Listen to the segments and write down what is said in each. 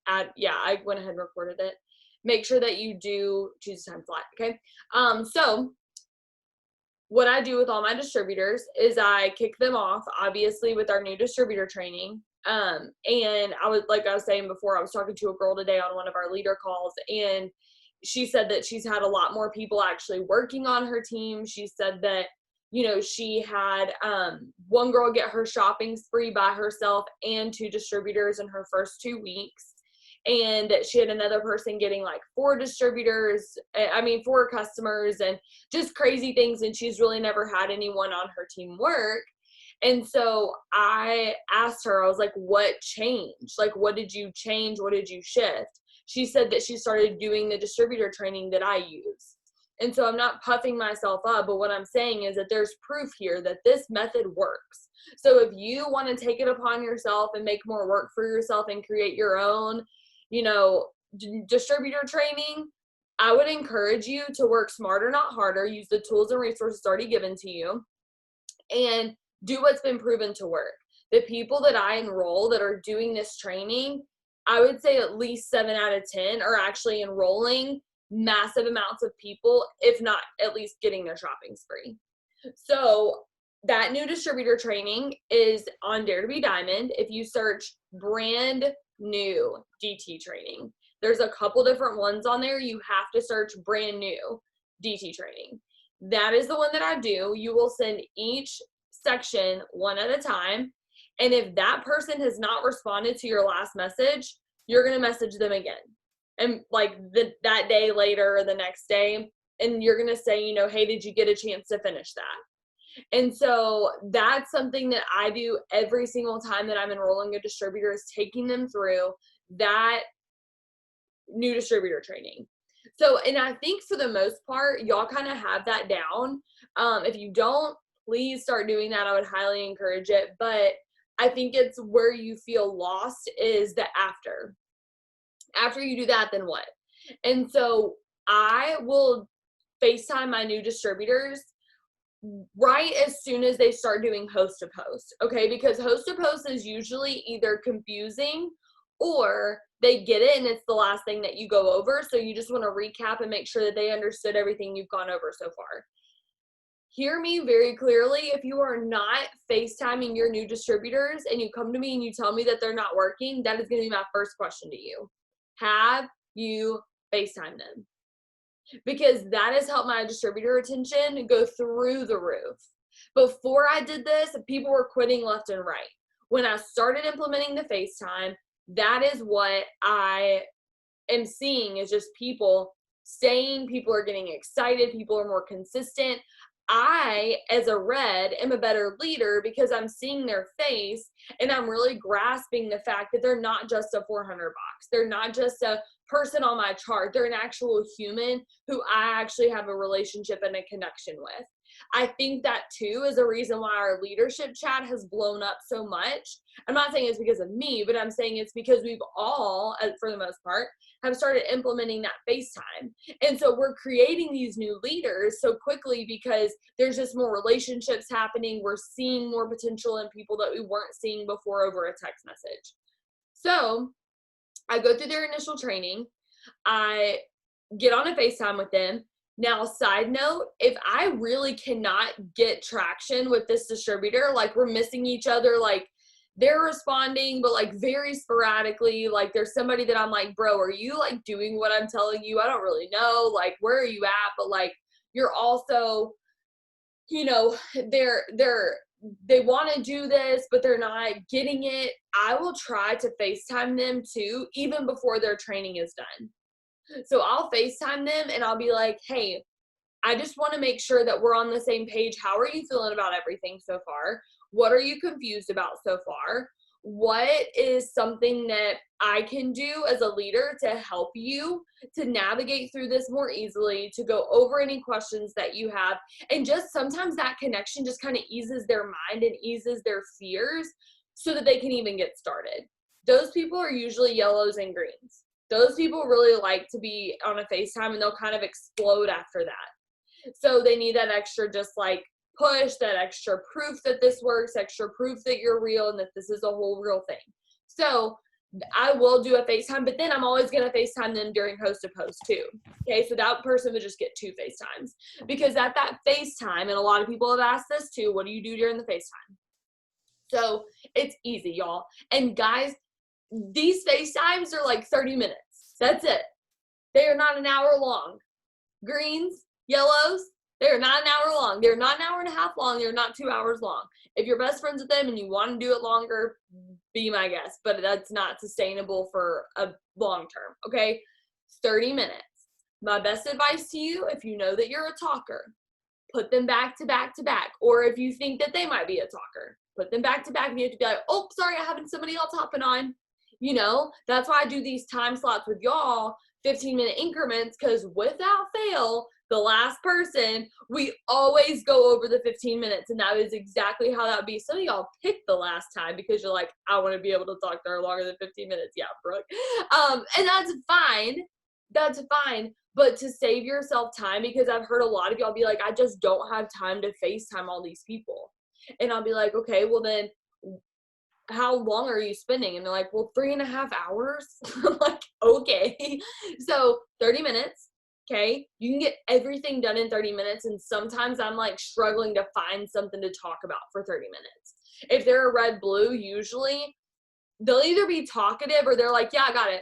I went ahead and recorded it. Make sure that you do choose a time slot, okay? So what I do with all my distributors is I kick them off, obviously, with our new distributor training. And like I was saying before, I was talking to a girl today on one of our leader calls, and she said that she's had a lot more people actually working on her team. She said that, she had one girl get her shopping spree by herself and 2 distributors in her first 2 weeks. And she had another person getting like 4 customers, and just crazy things. And she's really never had anyone on her team work. And so I asked her, I was like, what changed? Like, what did you change? What did you shift? She said that she started doing the distributor training that I use. And so I'm not puffing myself up, but what I'm saying is that there's proof here that this method works. So if you want to take it upon yourself and make more work for yourself and create your own, distributor training, I would encourage you to work smarter, not harder. Use the tools and resources already given to you, and do what's been proven to work. The people that I enroll that are doing this training, I would say at least 7 out of 10 are actually enrolling massive amounts of people, if not at least getting their shopping spree. So that new distributor training is on Dare to Be Diamond. If you search brand new DT training, there's a couple different ones on there. You have to search brand new DT training. That is the one that I do. You will send each section one at a time. And if that person has not responded to your last message, you're going to message them again. And like that day later or the next day, and you're going to say, hey, did you get a chance to finish that? And so that's something that I do every single time that I'm enrolling a distributor, is taking them through that new distributor training. So, and I think for the most part, y'all kind of have that down. If you don't, please start doing that. I would highly encourage it. But I think it's where you feel lost is the after. After you do that, then what? And so I will FaceTime my new distributors right as soon as they start doing host to post, okay? Because host to post is usually either confusing or they get it and it's the last thing that you go over. So you just want to recap and make sure that they understood everything you've gone over so far. Hear me very clearly. If you are not FaceTiming your new distributors and you come to me and you tell me that they're not working, that is going to be my first question to you. Have you FaceTime them? Because that has helped my distributor retention go through the roof. Before I did this, people were quitting left and right. When I started implementing the FaceTime, that is what I am seeing, is just people staying, people are getting excited, people are more consistent. I, as a red, am a better leader because I'm seeing their face and I'm really grasping the fact that they're not just a 400 box. They're not just a person on my chart. They're an actual human who I actually have a relationship and a connection with. I think that too is a reason why our leadership chat has blown up so much. I'm not saying it's because of me, but I'm saying it's because we've all, for the most part, have started implementing that FaceTime. And so we're creating these new leaders so quickly because there's just more relationships happening. We're seeing more potential in people that we weren't seeing before over a text message. So I go through their initial training. I get on a FaceTime with them. Now, side note, if I really cannot get traction with this distributor, like we're missing each other, like they're responding, but like very sporadically, like there's somebody that I'm like, bro, are you like doing what I'm telling you? I don't really know. Like, where are you at? But like, you're also, they want to do this, but they're not getting it. I will try to FaceTime them too, even before their training is done. So I'll FaceTime them and I'll be like, hey, I just want to make sure that we're on the same page. How are you feeling about everything so far? What are you confused about so far? What is something that I can do as a leader to help you to navigate through this more easily, to go over any questions that you have? And just sometimes that connection just kind of eases their mind and eases their fears so that they can even get started. Those people are usually yellows and greens. Those people really like to be on a FaceTime and they'll kind of explode after that. So they need that extra just like push, that extra proof that this works, extra proof that you're real and that this is a whole real thing. So I will do a FaceTime, but then I'm always going to FaceTime them during host to post too. Okay, so that person would just get 2 FaceTimes. Because at that FaceTime, and a lot of people have asked this too, what do you do during the FaceTime? So it's easy, y'all. And guys, these FaceTimes are like 30 minutes. That's it. They are not an hour long. Greens, yellows, they're not an hour long. They're not an hour and a half long. They're not 2 hours long. If you're best friends with them and you want to do it longer, be my guest. But that's not sustainable for a long term, okay? 30 minutes. My best advice to you, if you know that you're a talker, put them back to back to back. Or if you think that they might be a talker, put them back to back. And you have to be like, oh, sorry, I have somebody else hopping on. You know, that's why I do these time slots with y'all, 15-minute increments, because without fail, the last person, we always go over the 15 minutes, and that is exactly how that would be. Some of y'all picked the last time because you're like, I want to be able to talk to her longer than 15 minutes. Yeah, Brooke. And that's fine. That's fine. But to save yourself time, because I've heard a lot of y'all be like, I just don't have time to FaceTime all these people. And I'll be like, okay, well then, how long are you spending? And they're like, well, 3.5 hours. I'm like, okay. So 30 minutes. Okay. You can get everything done in 30 minutes. And sometimes I'm like struggling to find something to talk about for 30 minutes. If they're a red blue, usually they'll either be talkative or they're like, yeah, I got it.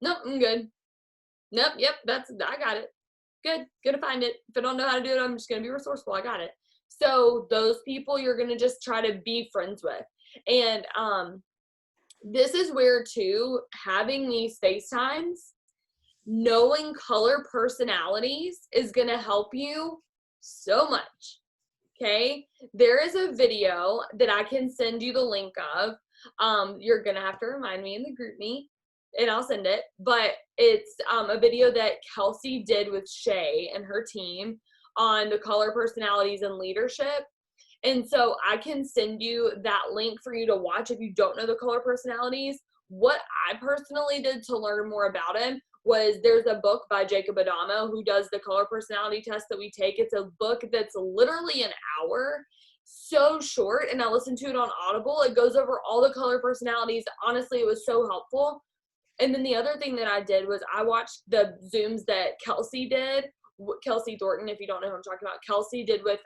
Nope, I'm good. Nope. Yep. I got it. Good. Gonna find it. If I don't know how to do it, I'm just gonna be resourceful. I got it. So those people you're gonna just try to be friends with. And this is where too, having these FaceTimes, knowing color personalities is gonna help you so much. Okay, there is a video that I can send you the link of. You're gonna have to remind me in the group me, and I'll send it. But it's a video that Kelsey did with Shay and her team on the color personalities and leadership. And so I can send you that link for you to watch if you don't know the color personalities. What I personally did to learn more about him was there's a book by Jacob Adamo who does the color personality test that we take. It's a book that's literally an hour, so short, and I listened to it on Audible. It goes over all the color personalities. Honestly, it was so helpful. And then the other thing that I did was I watched the Zooms that Kelsey did. Kelsey Thornton, if you don't know who I'm talking about, Kelsey did with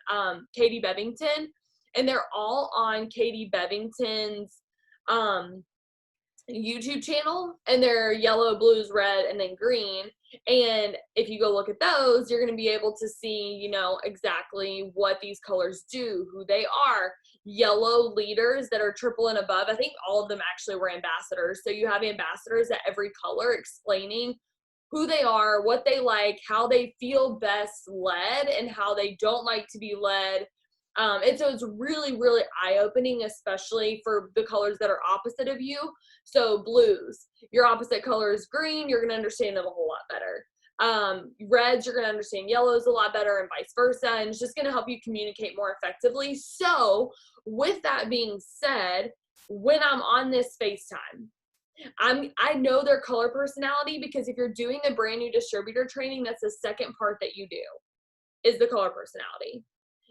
Katie Bevington, and they're all on Katie Bevington's YouTube channel, and they're yellow, blues, red, and then green. And if you go look at those, you're going to be able to see, you know, exactly what these colors do, who they are. Yellow leaders that are triple and above, I think all of them actually were ambassadors. So you have ambassadors at every color explaining who they are, what they like, how they feel best led, and how they don't like to be led. And so it's really, really eye-opening, especially for the colors that are opposite of you. So blues, your opposite color is green, you're going to understand them a whole lot better. Reds, you're going to understand yellows a lot better, and vice versa. And it's just going to help you communicate more effectively. So with that being said, when I'm on this FaceTime, I know their color personality, because if you're doing a brand new distributor training, that's the second part that you do, is the color personality.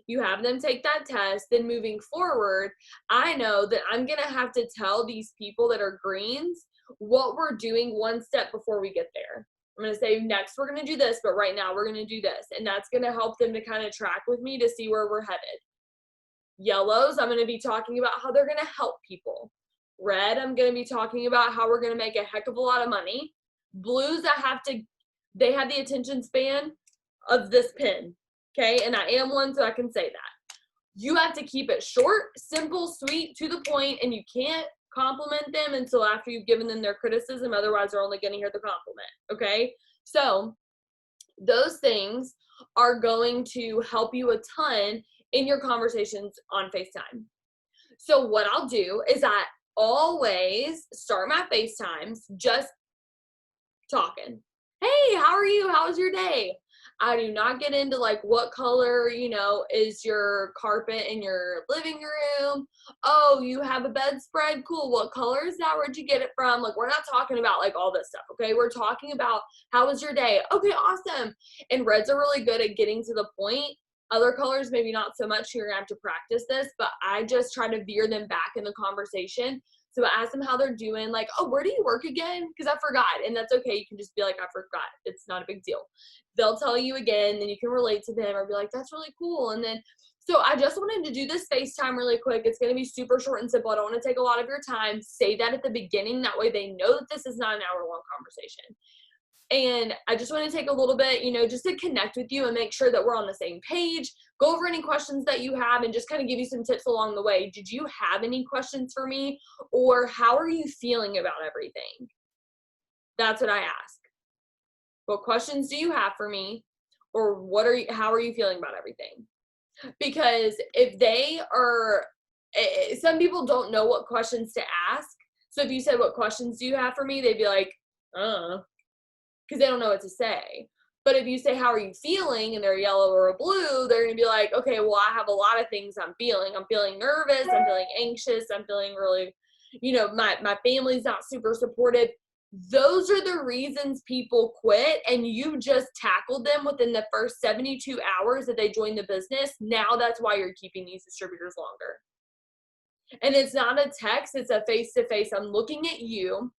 You have them take that test. Then moving forward, I know that I'm going to have to tell these people that are greens what we're doing one step before we get there. I'm going to say, next we're going to do this, but right now we're going to do this. And that's going to help them to kind of track with me to see where we're headed. Yellows, I'm going to be talking about how they're going to help people. Red, I'm going to be talking about how we're going to make a heck of a lot of money. Blues, they have the attention span of this pin. Okay, and I am one, so I can say that. You have to keep it short, simple, sweet, to the point, and you can't compliment them until after you've given them their criticism. Otherwise, they're only going to hear the compliment. Okay, so those things are going to help you a ton in your conversations on FaceTime. So what I'll do is I always start my FaceTimes just talking. Hey, how are you? How was your day? I do not get into like what color, you know, is your carpet in your living room. Oh, you have a bedspread. Cool. What color is that? Where'd you get it from? Like, we're not talking about like all this stuff. Okay. We're talking about how was your day? Okay, awesome. And reds are really good at getting to the point. Other colors, maybe not so much. You're gonna have to practice this, but I just try to veer them back in the conversation So ask them how they're doing, like, oh, where do you work again? Because I forgot. And that's okay. You can just be like, I forgot. It's not a big deal. They'll tell you again, then you can relate to them or be like, that's really cool. And then, so I just wanted to do this FaceTime really quick. It's going to be super short and simple. I don't want to take a lot of your time. Say that at the beginning. That way they know that this is not an hour-long conversation. And I just want to take a little bit, just to connect with you and make sure that we're on the same page, go over any questions that you have and just kind of give you some tips along the way. Did you have any questions for me, or how are you feeling about everything? That's what I ask. What questions do you have for me, or how are you feeling about everything? Because if they are, some people don't know what questions to ask. So if you said, what questions do you have for me? They'd be like, because they don't know what to say. But if you say, how are you feeling? And they're yellow or a blue, they're going to be like, okay, well, I have a lot of things I'm feeling. I'm feeling nervous. I'm feeling anxious. I'm feeling really, my family's not super supportive. Those are the reasons people quit, and you just tackled them within the first 72 hours that they joined the business. Now that's why you're keeping these distributors longer. And it's not a text, it's a face-to-face. I'm looking at you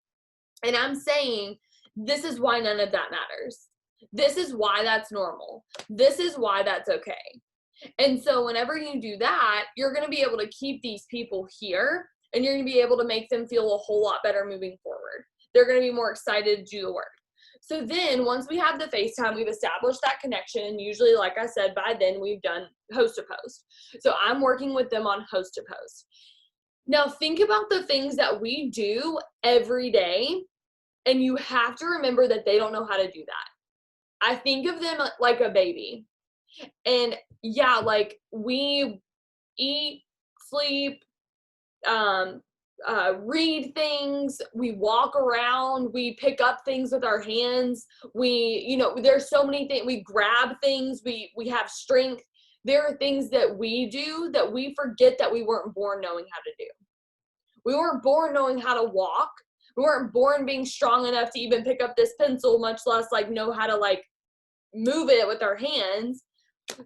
and I'm saying, this is why none of that matters. This is why that's normal. This is why that's okay. And so whenever you do that, you're going to be able to keep these people here, and you're going to be able to make them feel a whole lot better moving forward. They're going to be more excited to do the work. So then once we have the FaceTime, we've established that connection. Usually, like I said, by then we've done host to post. So I'm working with them on host to post. Now think about the things that we do every day, and you have to remember that they don't know how to do that. I think of them like a baby. And yeah, like we eat, sleep, read things, we walk around, we pick up things with our hands, there's so many things, we grab things, we have strength. There are things that we do that we forget that we weren't born knowing how to do. We weren't born knowing how to walk. We weren't born being strong enough to even pick up this pencil, much less know how to move it with our hands.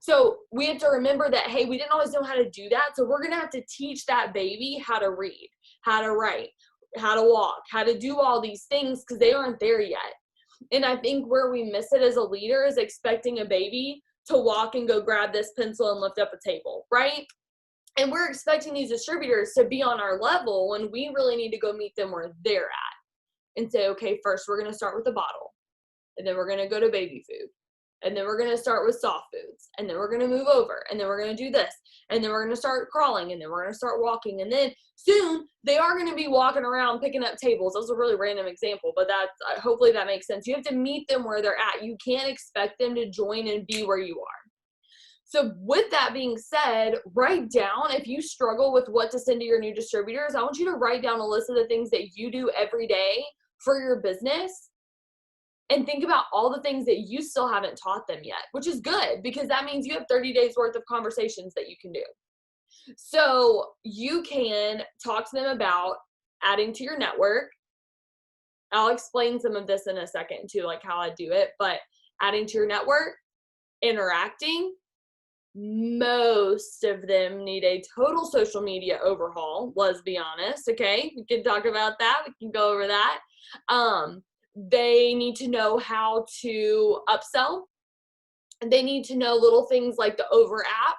So we have to remember that, hey, we didn't always know how to do that. So we're going to have to teach that baby how to read, how to write, how to walk, how to do all these things, because they aren't there yet. And I think where we miss it as a leader is expecting a baby to walk and go grab this pencil and lift up a table, right? And we're expecting these distributors to be on our level when we really need to go meet them where they're at and say, okay, first we're going to start with the bottle, and then we're going to go to baby food, and then we're going to start with soft foods, and then we're going to move over, and then we're going to do this, and then we're going to start crawling, and then we're going to start walking, and then soon they are going to be walking around picking up tables. That was a really random example, but hopefully that makes sense. You have to meet them where they're at. You can't expect them to join and be where you are. So with that being said, write down, if you struggle with what to send to your new distributors, I want you to write down a list of the things that you do every day for your business, and think about all the things that you still haven't taught them yet, which is good, because that means you have 30 days worth of conversations that you can do. So you can talk to them about adding to your network. I'll explain some of this in a second too, like how I do it, but adding to your network, interacting. Most of them need a total social media overhaul, let's be honest. Okay, we can talk about that, we can go over that. They need to know how to upsell. They need to know little things like the Over app.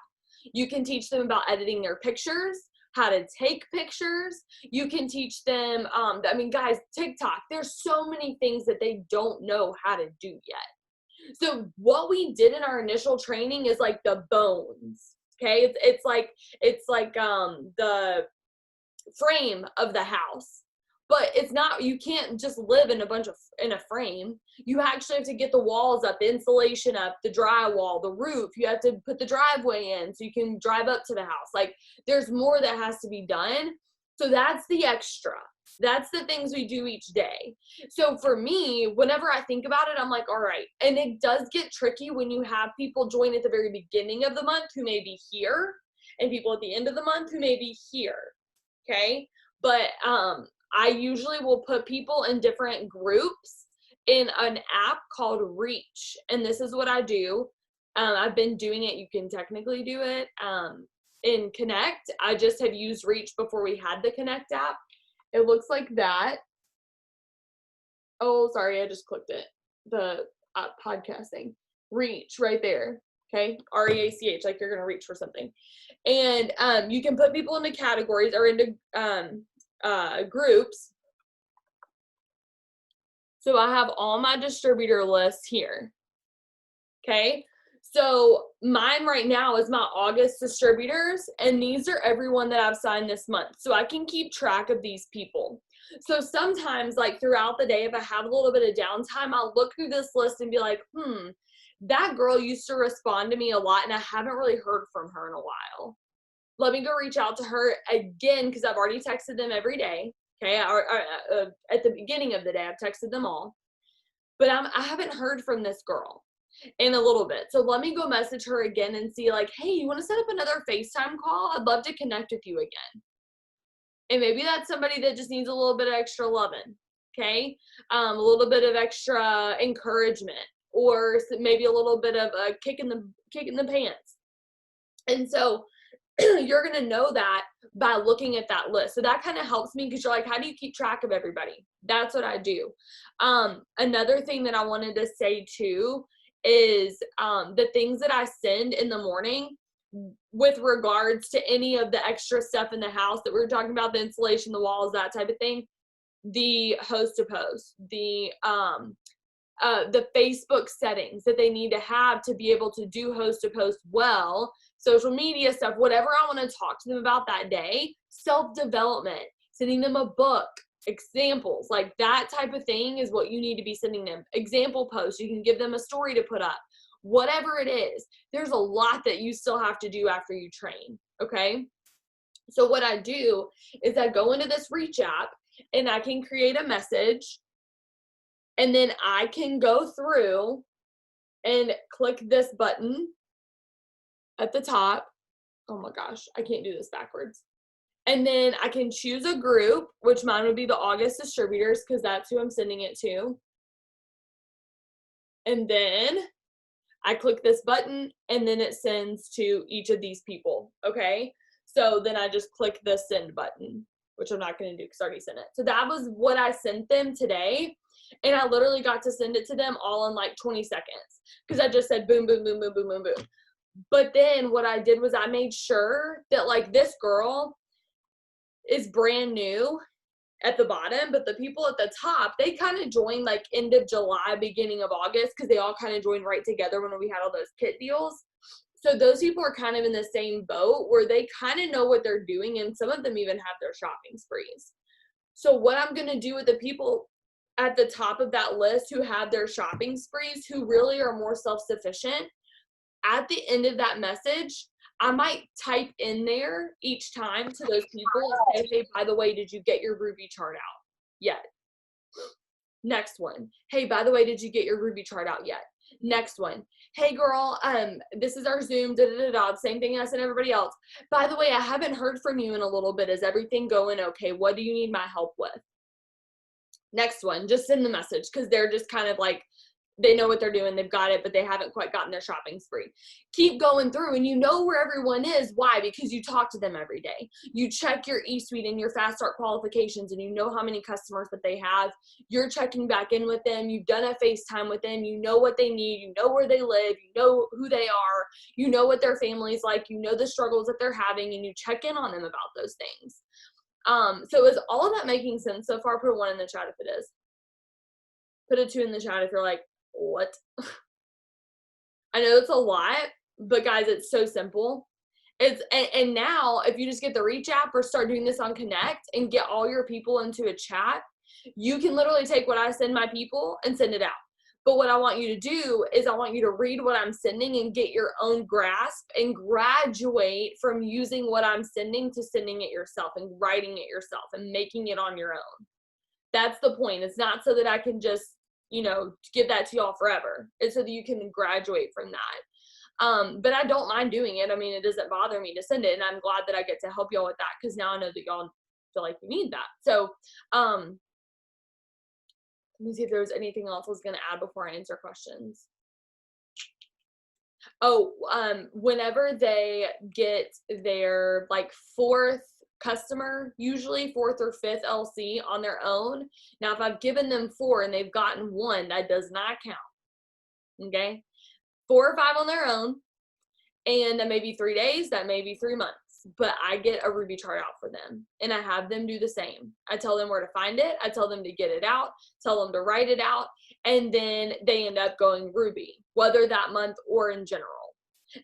You can teach them about editing their pictures, how to take pictures. You can teach them, guys, TikTok, there's so many things that they don't know how to do yet. So what we did in our initial training is like the bones. Okay. It's like the frame of the house, but it's not, you can't just live in a frame. You actually have to get the walls up, the insulation up, the drywall, the roof. You have to put the driveway in so you can drive up to the house. Like there's more that has to be done. So that's the extra. That's the things we do each day. So for me, whenever I think about it, I'm like, all right. And it does get tricky when you have people join at the very beginning of the month who may be here, and people at the end of the month who may be here. Okay. But I usually will put people in different groups in an app called Reach. And this is what I do. I've been doing it. You can technically do it in Connect. I just had used Reach before we had the Connect app. It looks like that. Oh, sorry, I just clicked it. The podcasting. Reach right there. Okay, REACH, like you're gonna reach for something. And you can put people into categories or into groups. So I have all my distributor lists here. Okay, so mine right now is my August distributors, and these are everyone that I've signed this month. So I can keep track of these people. So sometimes, like throughout the day, if I have a little bit of downtime, I'll look through this list and be like, that girl used to respond to me a lot, and I haven't really heard from her in a while. Let me go reach out to her again, because I've already texted them every day. Okay, at the beginning of the day, I've texted them all. But I haven't heard from this girl in a little bit. So let me go message her again and see like, hey, you want to set up another FaceTime call? I'd love to connect with you again. And maybe that's somebody that just needs a little bit of extra loving, okay? A little bit of extra encouragement, or maybe a little bit of a kick in the pants. And so you're going to know that by looking at that list. So that kind of helps me, because you're like, how do you keep track of everybody? That's what I do. Another thing that I wanted to say too is the things that I send in the morning with regards to any of the extra stuff in the house that we were talking about, the insulation, the walls, that type of thing, the host to post, the Facebook settings that they need to have to be able to do host to post well, social media stuff, whatever I want to talk to them about that day, self-development, sending them a book, examples, like that type of thing is what you need to be sending them. Example posts, you can give them a story to put up. Whatever it is, there's a lot that you still have to do after you train, okay? So what I do is I go into this Reach app and I can create a message, and then I can go through and click this button at the top. Oh my gosh, I can't do this backwards. And then I can choose a group, which mine would be the August distributors, because that's who I'm sending it to. And then I click this button, and then it sends to each of these people, okay? So then I just click the send button, which I'm not going to do because I already sent it. So that was what I sent them today. And I literally got to send it to them all in like 20 seconds, because I just said boom, boom, boom, boom, boom, boom, boom. But then what I did was I made sure that like this girl is brand new at the bottom, but the people at the top, they kind of joined like end of July, beginning of August, because they all kind of joined right together when we had all those kit deals. So those people are kind of in the same boat where they kind of know what they're doing, and some of them even have their shopping sprees. So what I'm going to do with the people at the top of that list who have their shopping sprees, who really are more self-sufficient, at the end of that message, I might type in there each time to those people and say, hey, by the way, did you get your Ruby chart out yet? Next one. Hey, by the way, did you get your Ruby chart out yet? Next one. Hey girl, this is our Zoom, same thing I sent everybody else. By the way, I haven't heard from you in a little bit. Is everything going okay? What do you need my help with? Next one, just send the message, because they're just kind of like, they know what they're doing, they've got it, but they haven't quite gotten their shopping spree. Keep going through, and you know where everyone is. Why? Because you talk to them every day. You check your eSuite and your Fast Start qualifications, and you know how many customers that they have. You're checking back in with them. You've done a FaceTime with them. You know what they need. You know where they live. You know who they are. You know what their family's like. You know the struggles that they're having, and you check in on them about those things. So is all of that making sense so far? Put a 1 in the chat if it is. Put a 2 in the chat if you're like, what? I know it's a lot, but guys, it's so simple. And now if you just get the Reach app or start doing this on Connect and get all your people into a chat, you can literally take what I send my people and send it out. But what I want you to do is I want you to read what I'm sending and get your own grasp and graduate from using what I'm sending to sending it yourself and writing it yourself and making it on your own. That's the point. It's not so that I can just, give that to y'all forever. It's so that you can graduate from that. But I don't mind doing it. I mean, it doesn't bother me to send it, and I'm glad that I get to help y'all with that, because now I know that y'all feel like you need that. So, let me see if there was anything else I was going to add before I answer questions. Oh, whenever they get their like 4th customer, usually 4th or 5th LC on their own. Now, if I've given them 4 and they've gotten 1, that does not count. Okay? 4 or 5 on their own, and that may be 3 days, that may be 3 months, but I get a Ruby chart out for them, and I have them do the same. I tell them where to find it, I tell them to get it out, tell them to write it out, and then they end up going Ruby, whether that month or in general.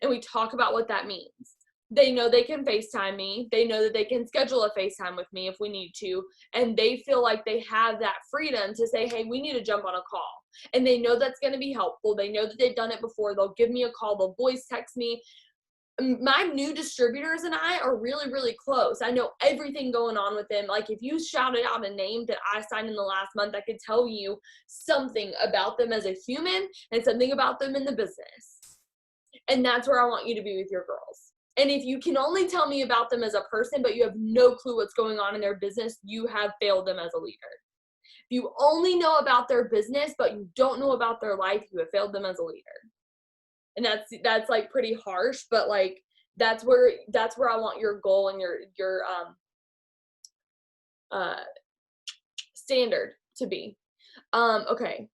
And we talk about what that means. They know they can FaceTime me. They know that they can schedule a FaceTime with me if we need to. And they feel like they have that freedom to say, hey, we need to jump on a call. And they know that's going to be helpful. They know that they've done it before. They'll give me a call. They'll voice text me. My new distributors and I are really, really close. I know everything going on with them. Like if you shouted out a name that I signed in the last month, I could tell you something about them as a human and something about them in the business. And that's where I want you to be with your girls. And if you can only tell me about them as a person, but you have no clue what's going on in their business, you have failed them as a leader. If you only know about their business, but you don't know about their life, you have failed them as a leader. And that's like pretty harsh, but like that's where I want your goal and your standard to be. Okay.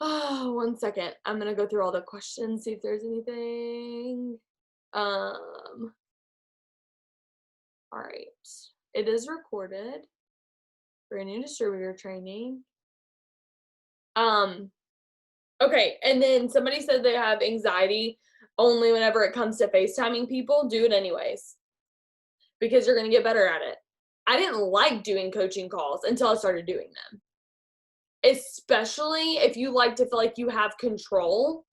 Oh, 1 second. I'm gonna go through all the questions, see if there's anything. All right. It is recorded for a new distributor training. Okay, and then somebody said they have anxiety only whenever it comes to FaceTiming people. Do it anyways, because you're gonna get better at it. I didn't like doing coaching calls until I started doing them. Especially if you like to feel like you have control,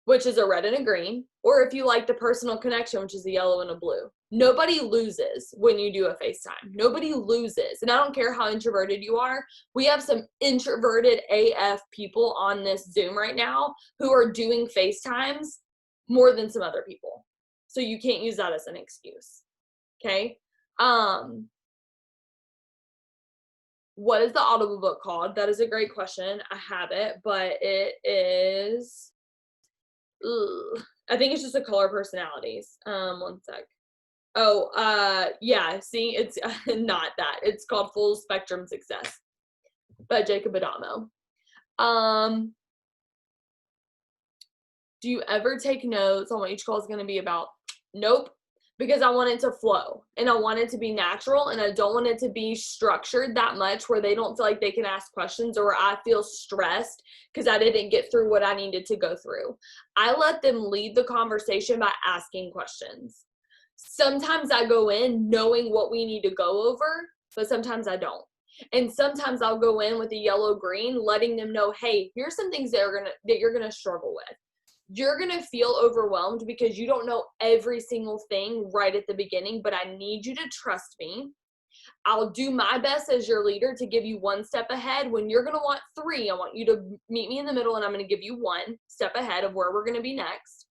which is a red and a green, or if you like the personal connection, which is a yellow and a blue. Nobody loses when you do a FaceTime. Nobody loses. And I don't care how introverted you are. We have some introverted AF people on this Zoom right now who are doing FaceTimes more than some other people. So you can't use that as an excuse. Okay? What is the Audible book called? That is a great question. I have it, but it is, I think it's just The Color Personalities. 1 sec. Oh, yeah, see, it's not that. It's called Full Spectrum Success by Jacob Adamo. Do you ever take notes on what each call is going to be about? Nope. Because I want it to flow and I want it to be natural and I don't want it to be structured that much where they don't feel like they can ask questions or I feel stressed because I didn't get through what I needed to go through. I let them lead the conversation by asking questions. Sometimes I go in knowing what we need to go over, but sometimes I don't. And sometimes I'll go in with a yellow green, letting them know, hey, here's some things that you're gonna struggle with. You're going to feel overwhelmed because you don't know every single thing right at the beginning, but I need you to trust me. I'll do my best as your leader to give you 1 step ahead. When you're going to want 3, I want you to meet me in the middle and I'm going to give you 1 step ahead of where we're going to be next,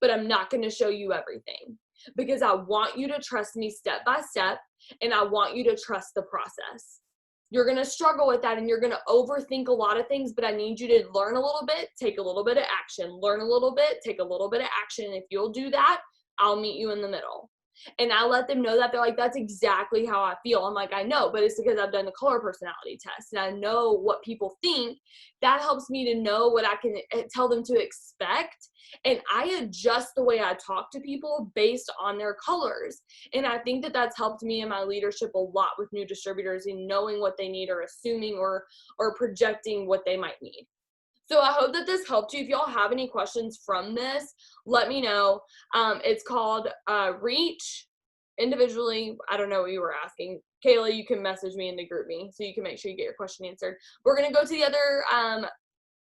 but I'm not going to show you everything because I want you to trust me step by step and I want you to trust the process. You're going to struggle with that and you're going to overthink a lot of things, but I need you to learn a little bit, take a little bit of action, learn a little bit, take a little bit of action. And if you'll do that, I'll meet you in the middle. And I let them know that. They're like, that's exactly how I feel. I'm like, I know, but it's because I've done the color personality test and I know what people think. That helps me to know what I can tell them to expect. And I adjust the way I talk to people based on their colors. And I think that that's helped me in my leadership a lot with new distributors in knowing what they need or assuming or projecting what they might need. So I hope that this helped you. If y'all have any questions from this, let me know. It's called Reach individually. I don't know what you were asking. Kayla, you can message me in the group me so you can make sure you get your question answered. We're going to go to the other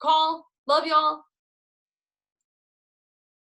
call. Love y'all.